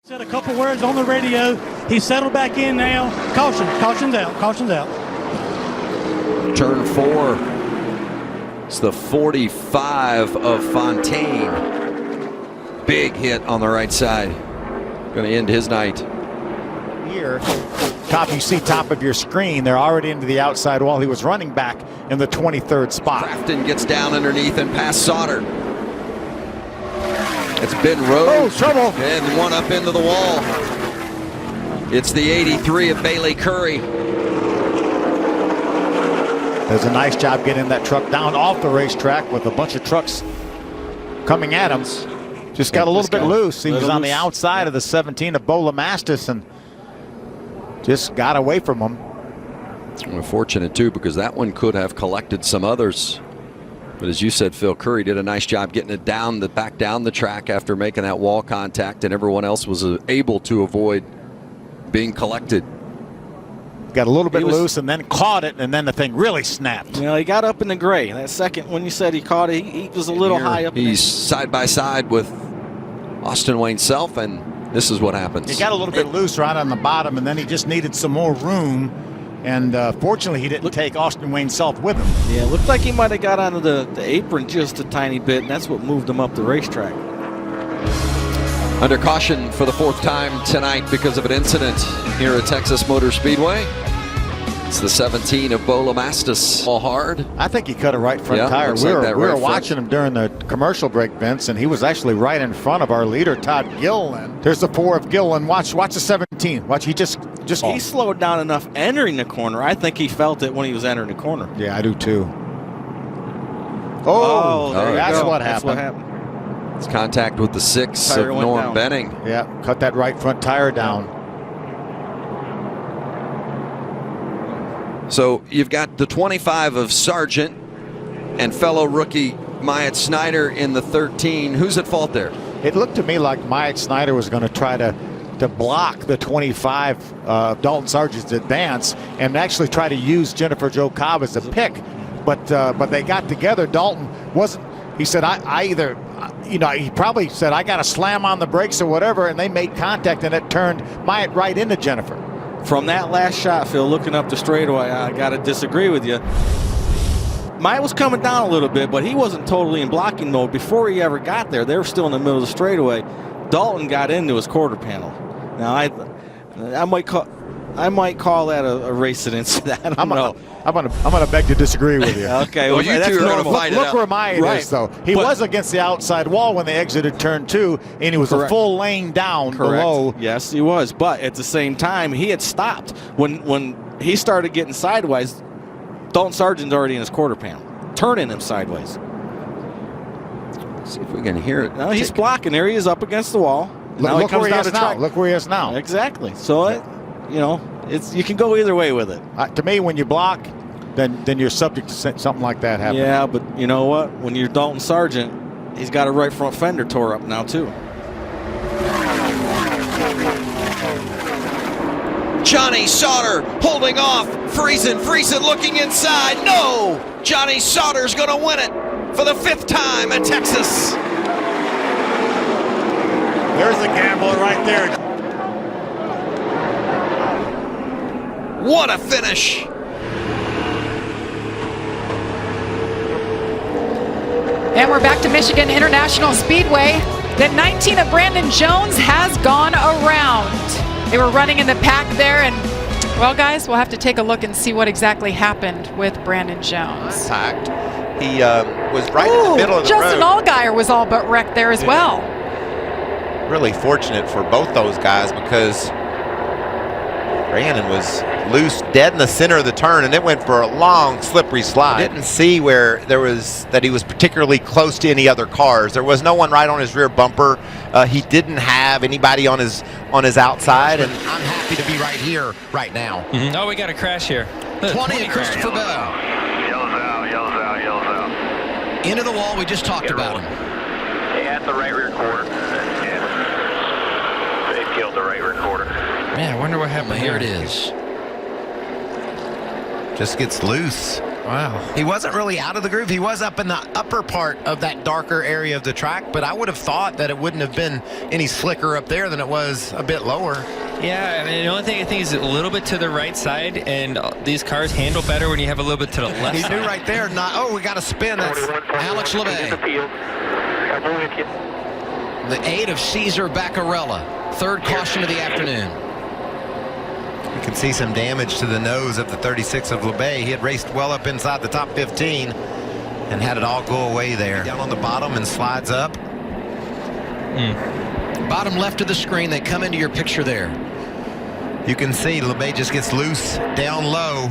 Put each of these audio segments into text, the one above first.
Said a couple words on the radio. He's settled back in now. Caution, caution's out, caution's out. Turn 4. It's the 45 of Fontaine. Big hit on the right side. Going to end his night. Here, top, you see top of your screen. They're already into the outside wall. He was running back in the 23rd spot. Crafton gets down underneath and past Sauter. It's Ben Rhodes. Oh, trouble. And one up into the wall. It's the 83 of Bailey Curry. Does a nice job getting that truck down off the racetrack with a bunch of trucks coming at him. Just got a little bit loose. He was on the outside of the 17 of Bola Mastis and just got away from him. We're fortunate too, because that one could have collected some others. But as you said, Phil, Curry did a nice job getting it back down the track after making that wall contact, and everyone else was able to avoid being collected. Got a little bit loose and then caught it, and then the thing really snapped. You know, he got up in the gray. That second, when you said he caught it, he was a little high up. He's side by side with Austin Wayne Self, and this is what happens. He got a little bit loose right on the bottom, and then he just needed some more room. And fortunately, he didn't take Austin Wayne Self with him. Yeah, it looked like he might have got onto the apron just a tiny bit, and that's what moved him up the racetrack. Under caution for the 4th time tonight because of an incident here at Texas Motor Speedway. It's the 17 of Bola Mastis. All hard. I think he cut a right front tire. We were watching him during the commercial break, Vince, and he was actually right in front of our leader, Todd Gilliland. There's the 4 of Gilliland. Watch the 17. Watch, he just he slowed down enough entering the corner. I think he felt it when he was entering the corner. Yeah, I do too. Oh, that's what happened. That's what happened. It's contact with the 6 of Norm Benning. Yeah, cut that right front tire down. So you've got the 25 of Sargent and fellow rookie Myatt Snyder in the 13. Who's at fault there? It looked to me like Myatt Snyder was going to try to block the 25 Dalton Sargent's advance and actually try to use Jennifer Jo Cobb as a pick. But they got together. Dalton wasn't. He said, he probably said, I got to slam on the brakes or whatever, and they made contact, and it turned Myatt right into Jennifer. From that last shot, Phil, looking up the straightaway, I got to disagree with you. Myatt was coming down a little bit, but he wasn't totally in blocking mode. Before he ever got there, they were still in the middle of the straightaway. Dalton got into his quarter panel. Now, I might call that a race incident. I don't know. I'm gonna beg to disagree with you. Okay, well, you two are going to fight it out. Look where Myatt is, though. He was against the outside wall when they exited turn 2, and he was a full lane down below. Yes, he was. But at the same time, he had stopped when he started getting sideways. Dalton Sargent's already in his quarter panel, turning him sideways. Let's see if we can hear it. No, he's blocking. There he is up against the wall. Look where he is now. Look where he is now. Exactly. So, you can go either way with it. To me, when you block, then you're subject to something like that happening. Yeah, but you know what? When you're Dalton Sargent, he's got a right front fender tore up now too. Johnny Sauter holding off. Friesen looking inside. No! Johnny Sauter's going to win it for the 5th time at Texas. There's the gambler right there. What a finish. And we're back to Michigan International Speedway. The 19 of Brandon Jones has gone around. They were running in the pack there, and well, guys, we'll have to take a look and see what exactly happened with Brandon Jones. He was right in the middle of the Justin road. Allgaier was all but wrecked there as well. Really fortunate for both those guys because Brandon was loose dead in the center of the turn, and it went for a long slippery slide. I didn't see where that he was particularly close to any other cars. There was no one right on his rear bumper. He didn't have anybody on his outside, and I'm happy to be right here right now. Oh, we got a crash here. 20 of Christopher Bell. Yells out. Into the wall, we just talked about him. Yeah, at the right rear quarter. Yeah. They killed the right rear quarter. Man, I wonder what happened Here it is. Just gets loose. Wow. He wasn't really out of the groove. He was up in the upper part of that darker area of the track, but I would have thought that it wouldn't have been any slicker up there than it was a bit lower. Yeah, I mean, the only thing I think is a little bit to the right side, and these cars handle better when you have a little bit to the left He side. knew right there, we got to spin. That's Alex LeBay. The 8 of Cesar Baccarella. Third caution of the afternoon. You can see some damage to the nose of the 36 of LeBay. He had raced well up inside the top 15 and had it all go away there. Down on the bottom and slides up. Bottom left of the screen, they come into your picture there. You can see LeBay just gets loose down low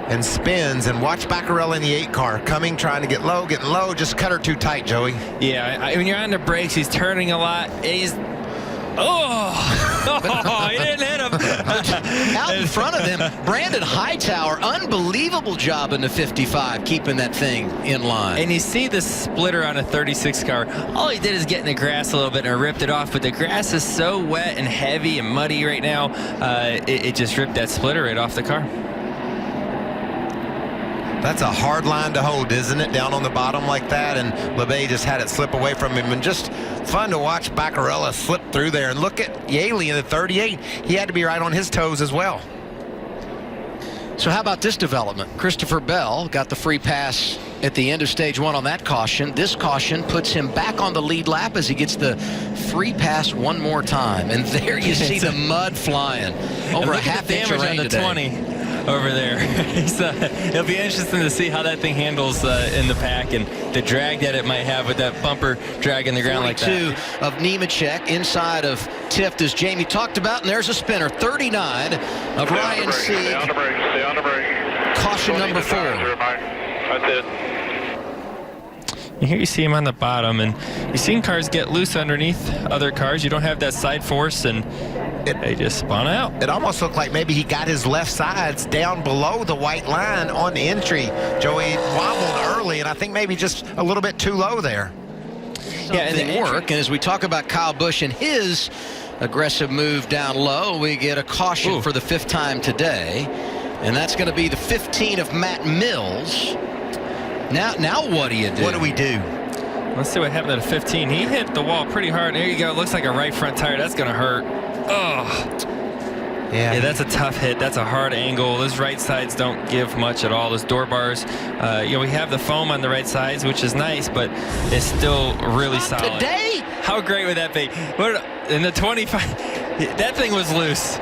and spins, and watch Baccarella in the 8 car coming, trying to get low, getting low. Just cut her too tight, Joey. Yeah, when you're on the brakes, he's turning a lot. And he's he didn't hit him. Out in front of them, Brandon Hightower, unbelievable job in the 55, keeping that thing in line. And you see the splitter on a 36 car. All he did is get in the grass a little bit and ripped it off, but the grass is so wet and heavy and muddy right now, it just ripped that splitter right off the car. That's a hard line to hold, isn't it? Down on the bottom like that, and LeBay just had it slip away from him. And just fun to watch Baccarella slip through there. And look at Yaley in the 38. He had to be right on his toes as well. So how about this development? Christopher Bell got the free pass at the end of stage 1 on that caution. This caution puts him back on the lead lap as he gets the free pass one more time. And there you see the mud flying over a half-inch of rain on the today. 20 over there. It'll be interesting to see how that thing handles in the pack and the drag that it might have with that bumper dragging the ground like that. 42 of Nemechek inside of Tift, as Jamie talked about, and there's a spinner. 39 of Ryan Sieg. Stay on the brake. Stay on the brake. Caution number 4. That's it. And here you see him on the bottom, and you've seen cars get loose underneath other cars. You don't have that side force, and they just spun out. It almost looked like maybe he got his left sides down below the white line on the entry. Joey wobbled early, and I think maybe just a little bit too low there. Yeah, and it work. And as we talk about Kyle Busch and his aggressive move down low, we get a caution for the 5th time today, and that's going to be the 15 of Matt Mills. Now what do you do? What do we do? Let's see what happened at a 15. He hit the wall pretty hard. There you go. It looks like a right front tire. That's going to hurt. Oh. Yeah, that's a tough hit. That's a hard angle. Those right sides don't give much at all. Those door bars, we have the foam on the right sides, which is nice, but it's still really solid. Today? How great would that be? In the 25, that thing was loose.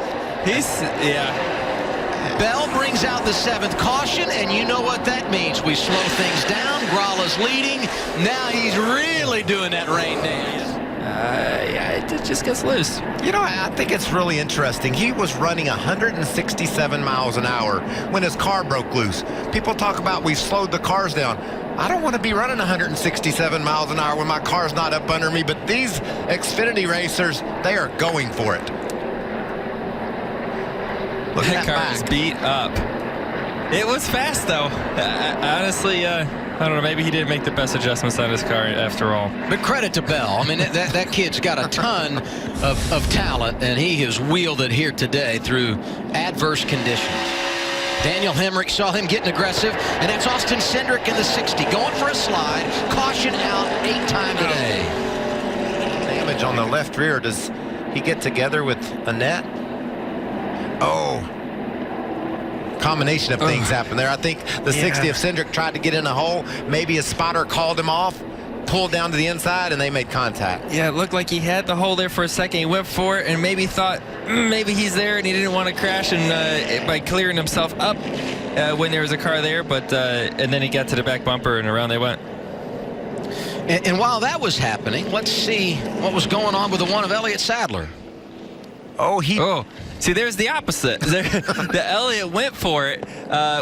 Bell brings out the 7th caution, and you know what that means. We slow things down. Grala's leading. Now he's really doing that rain dance. It just gets loose. You know, I think it's really interesting. He was running 167 miles an hour when his car broke loose. People talk about we slowed the cars down. I don't want to be running 167 miles an hour when my car's not up under me, but these Xfinity racers, they are going for it. Look at That car is beat up. It was fast, though. Honestly, I don't know. Maybe he didn't make the best adjustments on his car after all. But credit to Bell. I mean, that kid's got a ton of talent, and he has wheeled it here today through adverse conditions. Daniel Hemrick saw him getting aggressive, and that's Austin Cindric in the 60, going for a slide. Caution out 8 times today. Damage on the left rear. Does he get together with Annette? Oh. Combination of things happened there. I think the 60 of Cindric tried to get in a hole. Maybe a spotter called him off, pulled down to the inside, and they made contact. Yeah, it looked like he had the hole there for a second. He went for it and maybe thought maybe he's there, and he didn't want to crash and by clearing himself up when there was a car there. But and then he got to the back bumper, and around they went. And while that was happening, let's see what was going on with the one of Elliott Sadler. See, there's the opposite. The Elliott went for it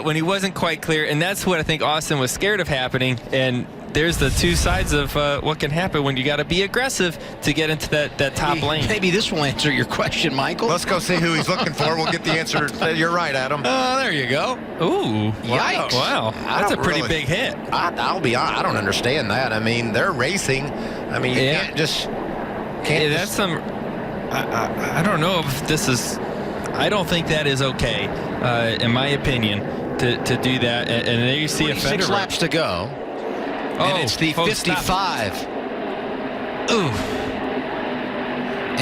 when he wasn't quite clear, and that's what I think Austin was scared of happening. And there's the two sides of what can happen when you got to be aggressive to get into that top lane. Maybe this will answer your question, Michael. Let's go see who he's looking for. We'll get the answer. You're right, Adam. There you go. Ooh. Yikes. Wow. That's a pretty big hit. I'll be honest. I don't understand that. I mean, they're racing. I mean, you can't just... That's some... I don't know if this is... I don't think that is okay, in my opinion. to do that. And there you see a fender. 6 laps to go. And it's the 55. Ooh.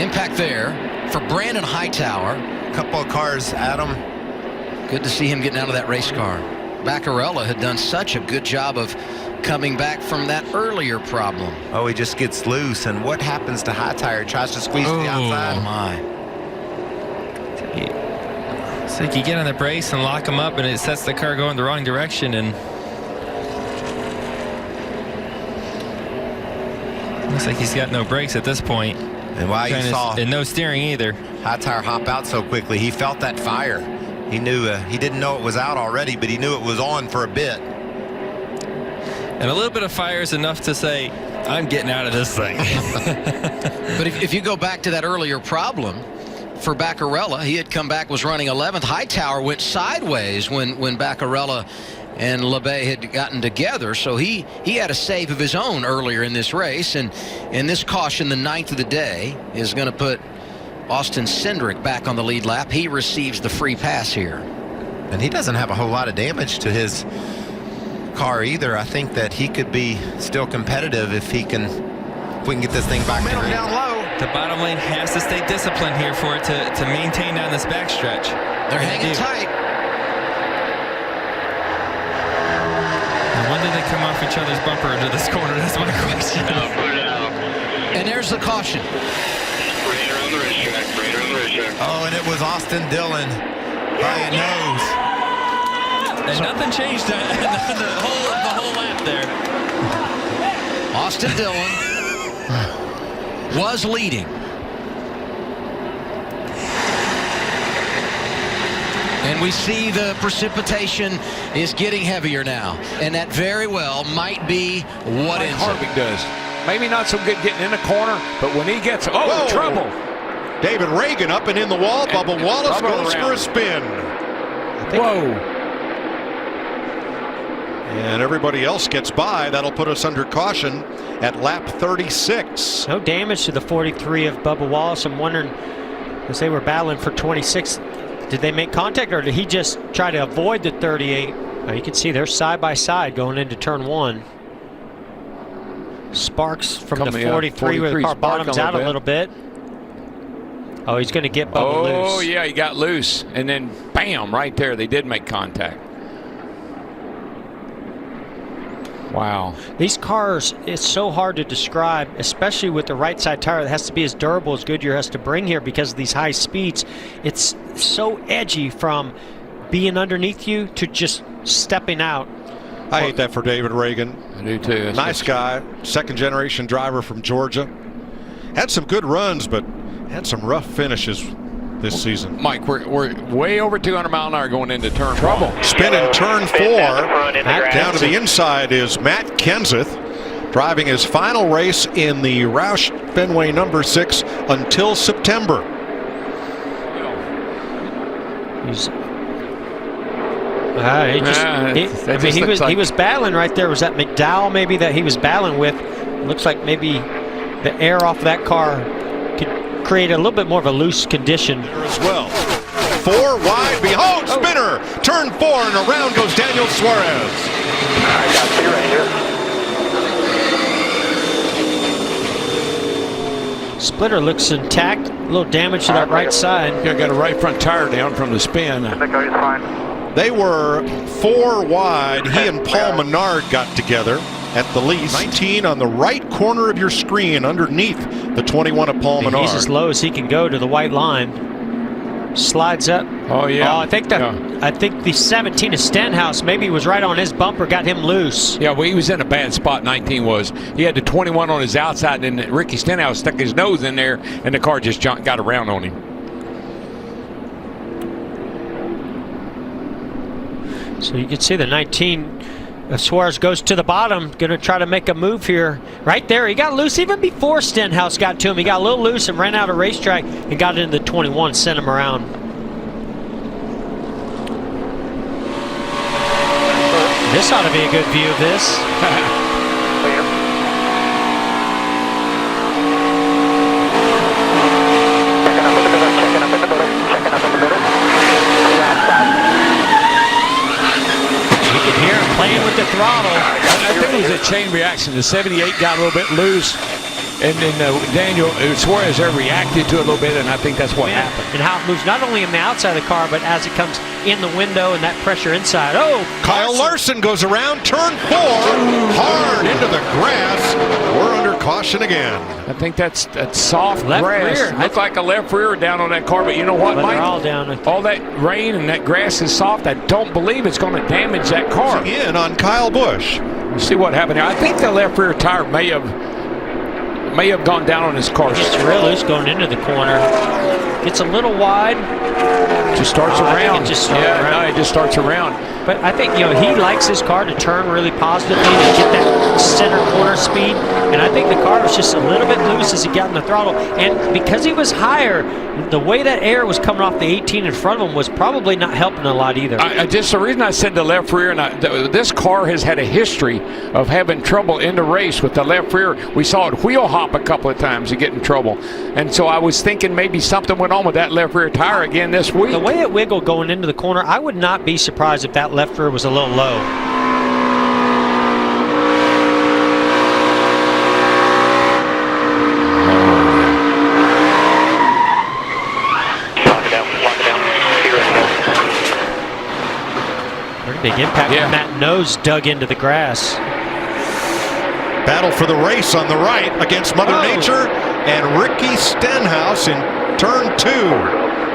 Impact there for Brandon Hightower. Couple of cars, Adam. Good to see him getting out of that race car. Baccarella had done such a good job of coming back from that earlier problem. Oh, he just gets loose. And what happens to Hightower? Tries to squeeze to the outside. Oh, my. It's like you get on the brakes and lock them up, and it sets the car going the wrong direction. And looks like he's got no brakes at this point. And why you saw and no steering either. Hightower hop out so quickly, he felt that fire. He knew he didn't know it was out already, but he knew it was on for a bit. And a little bit of fire is enough to say, I'm getting out of this thing. But if you go back to that earlier problem for Baccarella, he had come back, was running 11th. Hightower went sideways when Baccarella and LeBay had gotten together, so he had a save of his own earlier in this race. And this caution, the 9th of the day, is going to put Austin Cindric back on the lead lap. He receives the free pass here. And he doesn't have a whole lot of damage to his car either. I think that he could be still competitive if we can get this thing back to green. Down low. The bottom lane has to stay disciplined here for it to maintain down this backstretch. They're hanging tight. And when did they come off each other's bumper into this corner? That's my question. And there's the caution. Oh, and it was Austin Dillon by a nose. And nothing changed the whole lap there. Austin Dillon was leading. And we see the precipitation is getting heavier now. And that very well might be what ends up. Harvick does. Maybe not so good getting in the corner, but when he gets trouble. David Reagan up and in the wall. Bubba Wallace goes for a spin. Whoa. And everybody else gets by. That'll put us under caution at lap 36. No damage to the 43 of Bubba Wallace. I'm wondering, as they were battling for 26, did they make contact or did he just try to avoid the 38? You can see they're side by side going into turn 1. Sparks from the 43 where the car bottoms out a little bit. Oh, he's going to get Bubba loose. Oh, yeah, he got loose. And then, bam, right there, they did make contact. Wow. These cars, it's so hard to describe, especially with the right side tire that has to be as durable as Goodyear has to bring here because of these high speeds. It's so edgy from being underneath you to just stepping out. I hate that for David Reagan. I do too. Nice guy, second generation driver from Georgia. Had some good runs, but had some rough finishes this season. Mike, we're way over 200 mile an hour going into turn trouble. Spin in turn 4. Down to the inside is Matt Kenseth, driving his final race in the Roush Fenway number 6 until September. He was battling right there. Was that McDowell maybe that he was battling with? Looks like maybe the air off that car could create a little bit more of a loose condition as well. 4 wide, behold, spinner, turn 4, and around goes Daniel Suarez. I got you right here. Splitter looks intact. A little damage to that right side. Yeah, got a right front tire down from the spin. I think he's fine. They were 4 wide. He and Paul Menard got together at the least. 19 on the right corner of your screen underneath the 21 of Paul Menard. He's as low as he can go to the white line. Slides up. Oh, yeah. Oh, I think the 17 of Stenhouse maybe was right on his bumper, got him loose. Yeah, well, he was in a bad spot, 19 was. He had the 21 on his outside, and then Ricky Stenhouse stuck his nose in there, and the car just got around on him. So you can see the 19 of Suarez goes to the bottom, going to try to make a move here. Right there, he got loose even before Stenhouse got to him. He got a little loose and ran out of racetrack and got into the 21, sent him around. This ought to be a good view of this. throttle. I think it was a chain reaction. The 78 got a little bit loose, and then Daniel Suarez there reacted to it a little bit, and I think that's what happened. And how it moves not only on the outside of the car, but as it comes in the window and that pressure inside. Oh, Kyle Larson goes around turn 4, hard into the grass. We're under caution again. I think that's soft Left grass. rear. Looked like a left rear down on that car, but you know what, But Mike? they're all down. I think. All that rain and that grass is soft. I don't believe it's going to damage that car. In on Kyle Busch. See what happened there. I think the left rear tire may have gone down on his car. It's real loose going into the corner. Gets a little wide. Just starts I think around. it just starts around. No, it just starts around. But I think, you know, he likes his car to turn really positively to get that center corner speed. And I think the car was just a little bit loose as he got in the throttle. And because he was higher, the way that air was coming off the 18 in front of him was probably not helping a lot either. The reason I said the left rear, and this car has had a history of having trouble in the race with the left rear. We saw it wheel hop a couple of times and get in trouble. And so I was thinking maybe something went on with that left rear tire again this week. The way it wiggled going into the corner, I would not be surprised if that left rear was a little low. Pretty big impact when that nose dug into the grass. Battle for the race on the right against Mother Nature, and Ricky Stenhouse in turn 2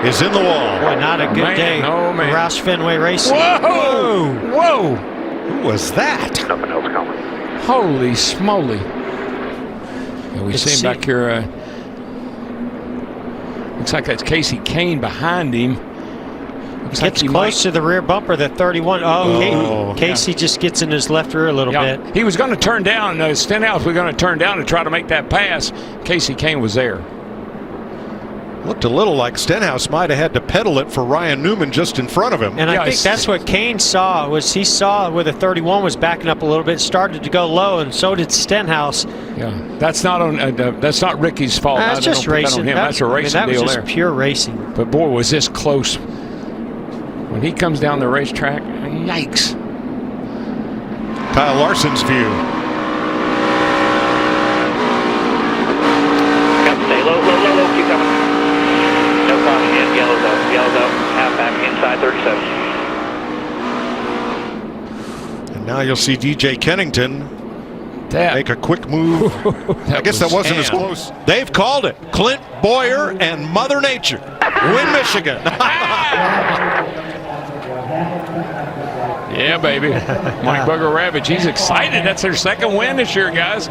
is in the wall. Boy, not a good day. Oh, man. Roush Fenway Racing. Whoa! Whoa! Who was that? Something else coming. Holy smoly. Yeah, we see him back here. Looks like that's Casey Kane behind him. Gets close to the rear bumper, the 31. Oh, Casey just gets in his left rear a little bit. He was going to turn down. Stenhouse was going to turn down to try to make that pass. Casey Kane was there. Looked a little like Stenhouse might have had to pedal it for Ryan Newman just in front of him. And I think that's what Kane saw, was he saw where the 31 was backing up a little bit, started to go low, and so did Stenhouse. Yeah, that's not on. That's not Ricky's fault. That's just racing. That's a racing deal was there. just pure racing. But boy, was this close. When he comes down the racetrack, yikes. Kyle Larson's view. Stay low, keep coming. No problem, yellow's up, half back, inside 37. And now you'll see DJ Kennington make a quick move. I guess that wasn't as close. They've called it. Clint Boyer and Mother Nature win Michigan. Yeah, baby. Mike Bugger Ravage, he's excited. That's their second win this year, guys.